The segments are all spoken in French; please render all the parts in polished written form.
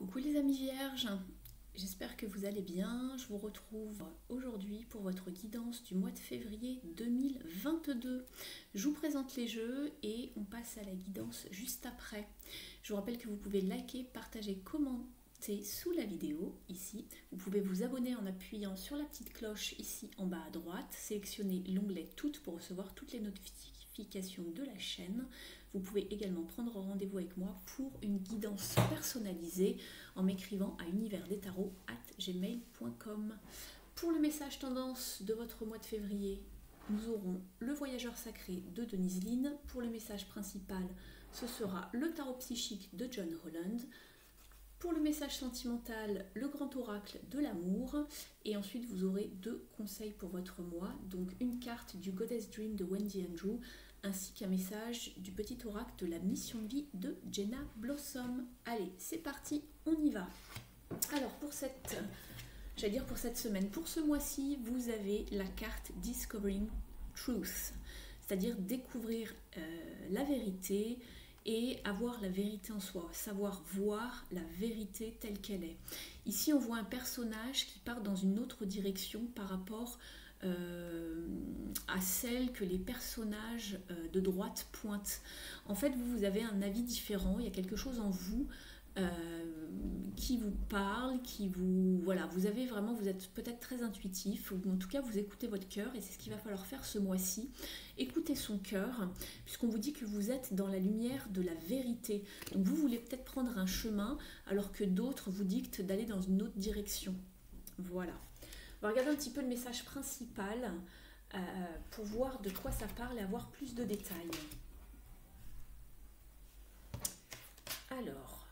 Coucou les amis vierges, j'espère que vous allez bien. Je vous retrouve aujourd'hui pour votre guidance du mois de février 2022. Je vous présente les jeux et on passe à la guidance juste après. Je vous rappelle que vous pouvez liker, partager, commenter sous la vidéo ici. Vous pouvez vous abonner en appuyant sur la petite cloche ici en bas à droite. Sélectionnez l'onglet toutes pour recevoir toutes les notifications de la chaîne. Vous pouvez également prendre rendez-vous avec moi pour une guidance personnalisée en m'écrivant à universdestarot@gmail.com. Pour le message tendance de votre mois de février, nous aurons le voyageur sacré de Denise Linn. Pour le message principal, ce sera le tarot psychique de John Holland. Pour le message sentimental, le grand oracle de l'amour. Et ensuite, vous aurez 2 conseils pour votre mois. Donc une carte du Goddess Dream de Wendy Andrew, ainsi qu'un message du petit oracle de la mission de vie de Jenna Blossom. Allez, c'est parti, on y va. Alors pour cette semaine, pour ce mois-ci, vous avez la carte Discovering Truth, c'est-à-dire découvrir la vérité et avoir la vérité en soi, savoir voir la vérité telle qu'elle est. Ici, on voit un personnage qui part dans une autre direction par rapport à celle que les personnages de droite pointent. En fait, vous avez un avis différent, il y a quelque chose en vous qui vous parle, vous avez vraiment, vous êtes peut-être très intuitif, ou en tout cas vous écoutez votre cœur, et c'est ce qu'il va falloir faire ce mois-ci. Écoutez son cœur, puisqu'on vous dit que vous êtes dans la lumière de la vérité. Donc vous voulez peut-être prendre un chemin, alors que d'autres vous dictent d'aller dans une autre direction. Voilà. On va regarder un petit peu le message principal pour voir de quoi ça parle et avoir plus de détails. Alors,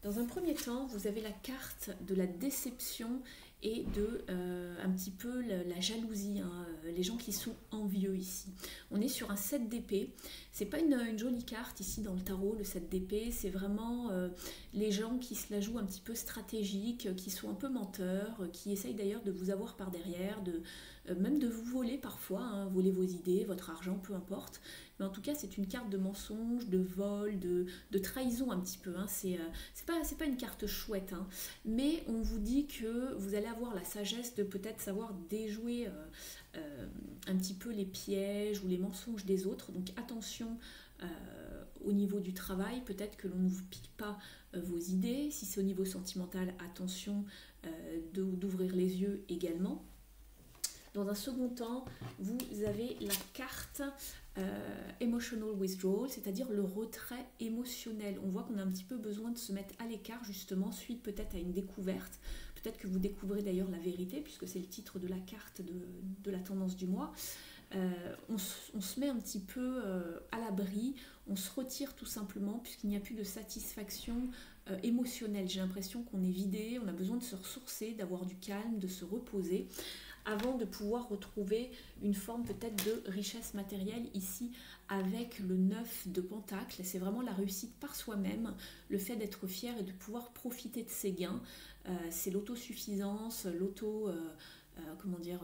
dans un premier temps, vous avez la carte de la déception et de un petit peu la jalousie, hein, les gens qui sont envieux ici. On est sur un 7 d'épée. C'est pas une jolie carte ici dans le tarot, le 7 d'épée. C'est vraiment les gens qui se la jouent un petit peu stratégique, qui sont un peu menteurs, qui essayent d'ailleurs de vous avoir par derrière, même de vous voler parfois, hein, voler vos idées, votre argent, peu importe. Mais en tout cas, c'est une carte de mensonge, de vol, de trahison un petit peu. Hein. C'est pas une carte chouette, hein. Mais on vous dit que vous allez avoir la sagesse de peut-être savoir déjouer un petit peu les pièges ou les mensonges des autres. Donc attention au niveau du travail, peut-être que l'on ne vous pique pas vos idées. Si c'est au niveau sentimental, attention d'ouvrir les yeux également. Dans un second temps, vous avez la carte Emotional Withdrawal, c'est-à-dire le retrait émotionnel. On voit qu'on a un petit peu besoin de se mettre à l'écart, justement, suite peut-être à une découverte. Peut-être que vous découvrez d'ailleurs la vérité, puisque c'est le titre de la carte de la tendance du mois. On se met un petit peu à l'abri, on se retire tout simplement, puisqu'il n'y a plus de satisfaction émotionnelle. J'ai l'impression qu'on est vidé, on a besoin de se ressourcer, d'avoir du calme, de se reposer, avant de pouvoir retrouver une forme peut-être de richesse matérielle ici avec le 9 de Pentacle. C'est vraiment la réussite par soi-même, le fait d'être fier et de pouvoir profiter de ses gains. C'est l'autosuffisance,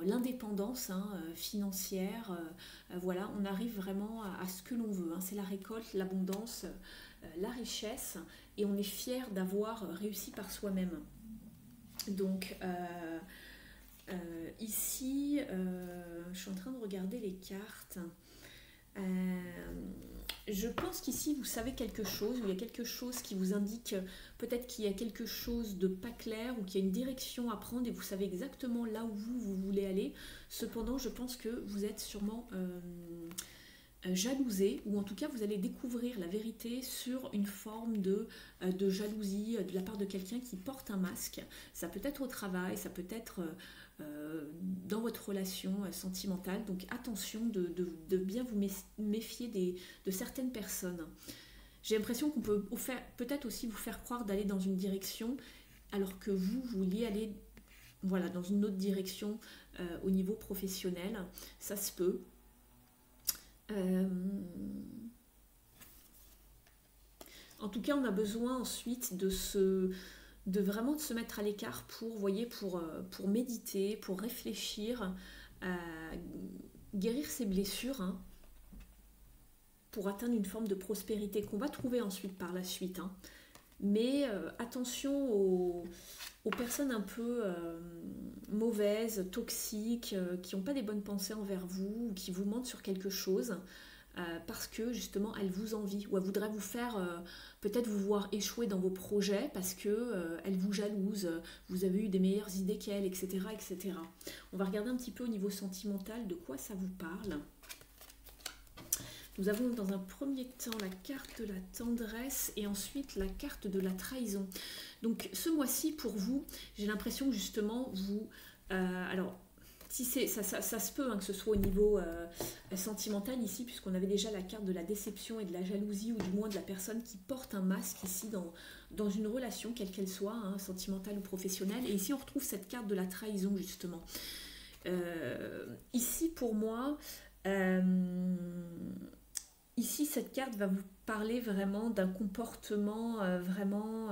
l'indépendance, hein, financière. Voilà, on arrive vraiment à ce que l'on veut. Hein. C'est la récolte, l'abondance, la richesse, et on est fier d'avoir réussi par soi-même. Donc ici, je suis en train de regarder les cartes. Je pense qu'ici vous savez quelque chose, ou il y a quelque chose qui vous indique peut-être qu'il y a quelque chose de pas clair, ou qu'il y a une direction à prendre et vous savez exactement là où vous voulez aller. Cependant, je pense que vous êtes sûrement jalousé, ou en tout cas vous allez découvrir la vérité sur une forme de jalousie de la part de quelqu'un qui porte un masque. Ça peut être au travail, ça peut être dans votre relation sentimentale, donc attention de bien vous méfier de certaines personnes. J'ai l'impression qu'on peut peut-être aussi vous faire croire d'aller dans une direction alors que vous vouliez aller dans une autre direction au niveau professionnel. Ça se peut. En tout cas, on a besoin ensuite de vraiment de se mettre à l'écart pour méditer, pour réfléchir, guérir ses blessures. Hein. pour atteindre une forme de prospérité qu'on va trouver ensuite par la suite, hein. Mais attention aux personnes un peu mauvaises, toxiques, qui n'ont pas des bonnes pensées envers vous, ou qui vous mentent sur quelque chose, parce que justement elles vous envient, ou elles voudraient vous faire peut-être vous voir échouer dans vos projets, parce que elles vous jalousent, vous avez eu des meilleures idées qu'elles, etc., etc. On va regarder un petit peu au niveau sentimental de quoi ça vous parle. Nous avons dans un premier temps la carte de la tendresse et ensuite la carte de la trahison. Donc ce mois-ci pour vous, j'ai l'impression que justement vous... alors, si ça se peut hein, que ce soit au niveau sentimental ici, puisqu'on avait déjà la carte de la déception et de la jalousie, ou du moins de la personne qui porte un masque ici dans une relation, quelle qu'elle soit, hein, sentimentale ou professionnelle. Et ici on retrouve cette carte de la trahison justement. Ici pour moi... ici, cette carte va vous parler vraiment d'un comportement vraiment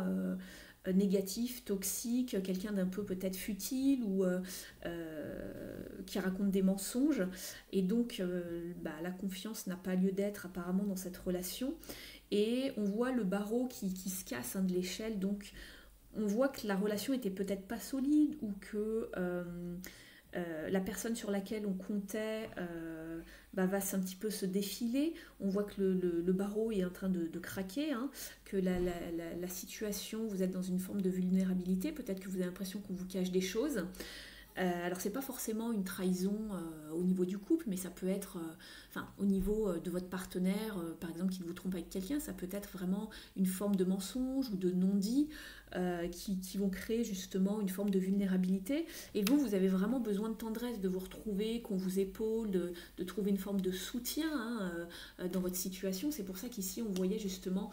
négatif, toxique, quelqu'un d'un peu peut-être futile ou qui raconte des mensonges. Et donc, la confiance n'a pas lieu d'être apparemment dans cette relation. Et on voit le barreau qui se casse hein, de l'échelle. Donc, on voit que la relation était peut-être pas solide ou que... la personne sur laquelle on comptait va un petit peu se défiler. On voit que le barreau est en train de craquer, hein, que la situation, vous êtes dans une forme de vulnérabilité, peut-être que vous avez l'impression qu'on vous cache des choses. Alors c'est pas forcément une trahison au niveau du couple, mais ça peut être au niveau de votre partenaire, par exemple qui vous trompe avec quelqu'un, ça peut être vraiment une forme de mensonge ou de non-dit qui vont créer justement une forme de vulnérabilité. Et vous avez vraiment besoin de tendresse, de vous retrouver, qu'on vous épaule, de trouver une forme de soutien hein, dans votre situation. C'est pour ça qu'ici on voyait justement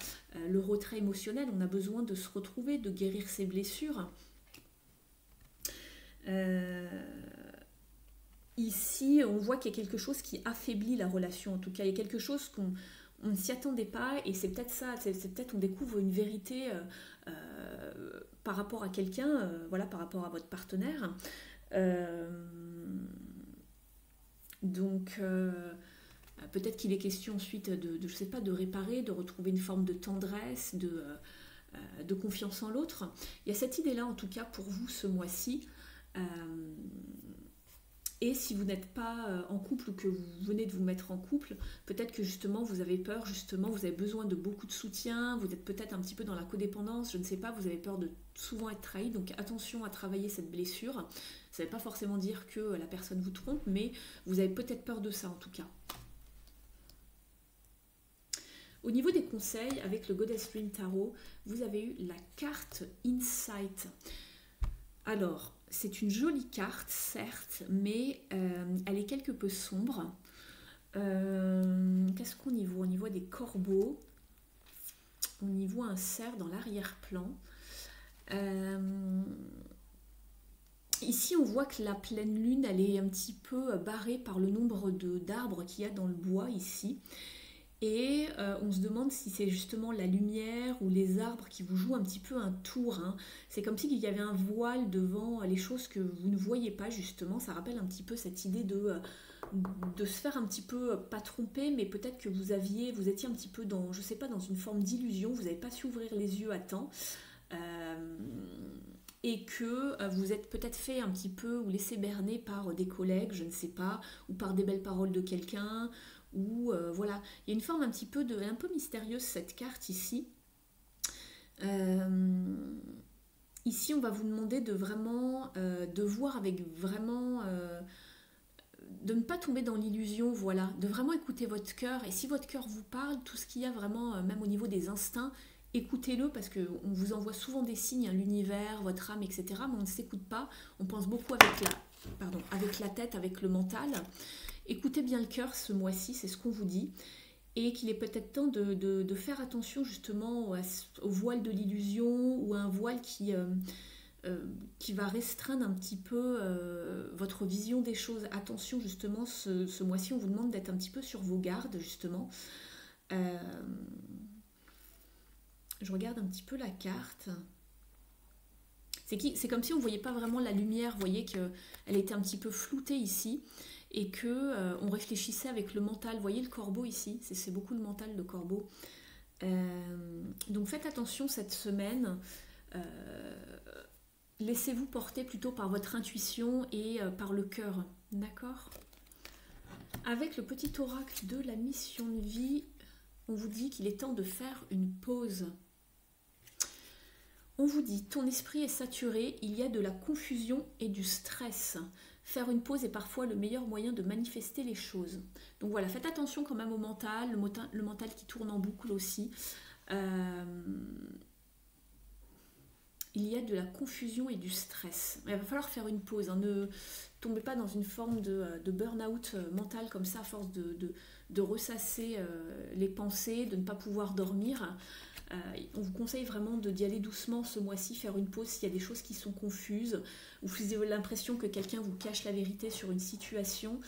le retrait émotionnel, on a besoin de se retrouver, de guérir ses blessures. Ici, on voit qu'il y a quelque chose qui affaiblit la relation. En tout cas, il y a quelque chose qu'on ne s'y attendait pas et c'est peut-être ça, c'est peut-être on découvre une vérité par rapport à quelqu'un, voilà, par rapport à votre partenaire. Donc, peut-être qu'il est question ensuite je sais pas, de réparer, de retrouver une forme de tendresse, de confiance en l'autre. Il y a cette idée-là, en tout cas, pour vous ce mois-ci. Et si vous n'êtes pas en couple ou que vous venez de vous mettre en couple, peut-être que justement vous avez peur, justement vous avez besoin de beaucoup de soutien, vous êtes peut-être un petit peu dans la codépendance, je ne sais pas, vous avez peur de souvent être trahi, donc attention à travailler cette blessure. Ça ne veut pas forcément dire que la personne vous trompe, mais vous avez peut-être peur de ça en tout cas. Au niveau des conseils, avec le Goddess Dream Tarot, vous avez eu la carte Insight. Alors, c'est une jolie carte, certes, mais elle est quelque peu sombre. Qu'est-ce qu'on y voit? On y voit des corbeaux. On y voit un cerf dans l'arrière-plan. Ici, on voit que la pleine lune, elle est un petit peu barrée par le nombre d'arbres qu'il y a dans le bois ici. Et on se demande si c'est justement la lumière ou les arbres qui vous jouent un petit peu un tour. Hein. C'est comme s'il y avait un voile devant les choses que vous ne voyez pas justement. Ça rappelle un petit peu cette idée de se faire un petit peu, pas tromper, mais peut-être que vous étiez un petit peu dans, je sais pas, dans une forme d'illusion. Vous n'avez pas su ouvrir les yeux à temps. Et que vous êtes peut-être fait un petit peu ou laissé berner par des collègues, je ne sais pas, ou par des belles paroles de quelqu'un. Ou voilà, il y a une forme un peu mystérieuse cette carte ici. Ici, on va vous demander de vraiment, de voir avec vraiment, de ne pas tomber dans l'illusion, voilà, de vraiment écouter votre cœur. Et si votre cœur vous parle, tout ce qu'il y a vraiment, même au niveau des instincts, écoutez-le parce qu'on vous envoie souvent des signes, hein, l'univers, votre âme, etc. Mais on ne s'écoute pas. On pense beaucoup avec la tête, avec le mental. Écoutez bien le cœur ce mois-ci, c'est ce qu'on vous dit, et qu'il est peut-être temps de faire attention justement au voile de l'illusion ou à un voile qui va restreindre un petit peu votre vision des choses. Attention justement, ce mois-ci, on vous demande d'être un petit peu sur vos gardes justement. Je regarde un petit peu la carte. C'est comme si on ne voyait pas vraiment la lumière, vous voyez qu'elle était un petit peu floutée ici. et que on réfléchissait avec le mental. Vous voyez le corbeau ici, c'est beaucoup le mental, le corbeau. Donc faites attention cette semaine. Laissez-vous porter plutôt par votre intuition et par le cœur. D'accord? Avec le petit oracle de la mission de vie, on vous dit qu'il est temps de faire une pause. On vous dit, ton esprit est saturé, il y a de la confusion et du stress. Faire une pause est parfois le meilleur moyen de manifester les choses. Donc voilà, faites attention quand même au mental, le mental qui tourne en boucle aussi. Il y a de la confusion et du stress. Il va falloir faire une pause. Hein. Ne tombez pas dans une forme de burn-out mental comme ça, à force de ressasser les pensées, de ne pas pouvoir dormir. On vous conseille vraiment d'y aller doucement ce mois-ci, faire une pause s'il y a des choses qui sont confuses, ou vous avez l'impression que quelqu'un vous cache la vérité sur une situation.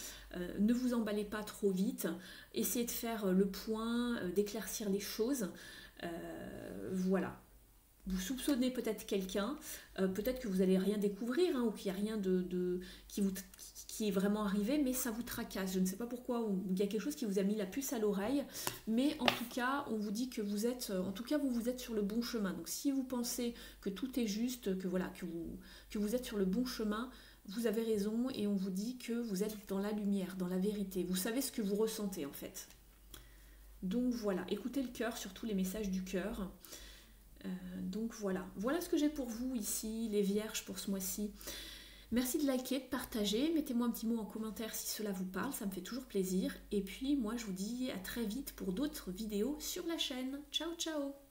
Ne vous emballez pas trop vite. Essayez de faire le point, d'éclaircir les choses. Voilà. Vous soupçonnez peut-être quelqu'un, peut-être que vous n'allez rien découvrir, hein, ou qu'il n'y a rien qui est vraiment arrivé, mais ça vous tracasse. Je ne sais pas pourquoi, il y a quelque chose qui vous a mis la puce à l'oreille, mais en tout cas, on vous dit que vous êtes, vous êtes sur le bon chemin. Donc si vous pensez que tout est juste, que vous êtes sur le bon chemin, vous avez raison, et on vous dit que vous êtes dans la lumière, dans la vérité. Vous savez ce que vous ressentez en fait. Donc voilà, écoutez le cœur, surtout les messages du cœur. Donc voilà ce que j'ai pour vous ici, les vierges pour ce mois-ci. Merci de liker, de partager, mettez-moi un petit mot en commentaire si cela vous parle, ça me fait toujours plaisir. Et puis moi je vous dis à très vite pour d'autres vidéos sur la chaîne. Ciao ciao.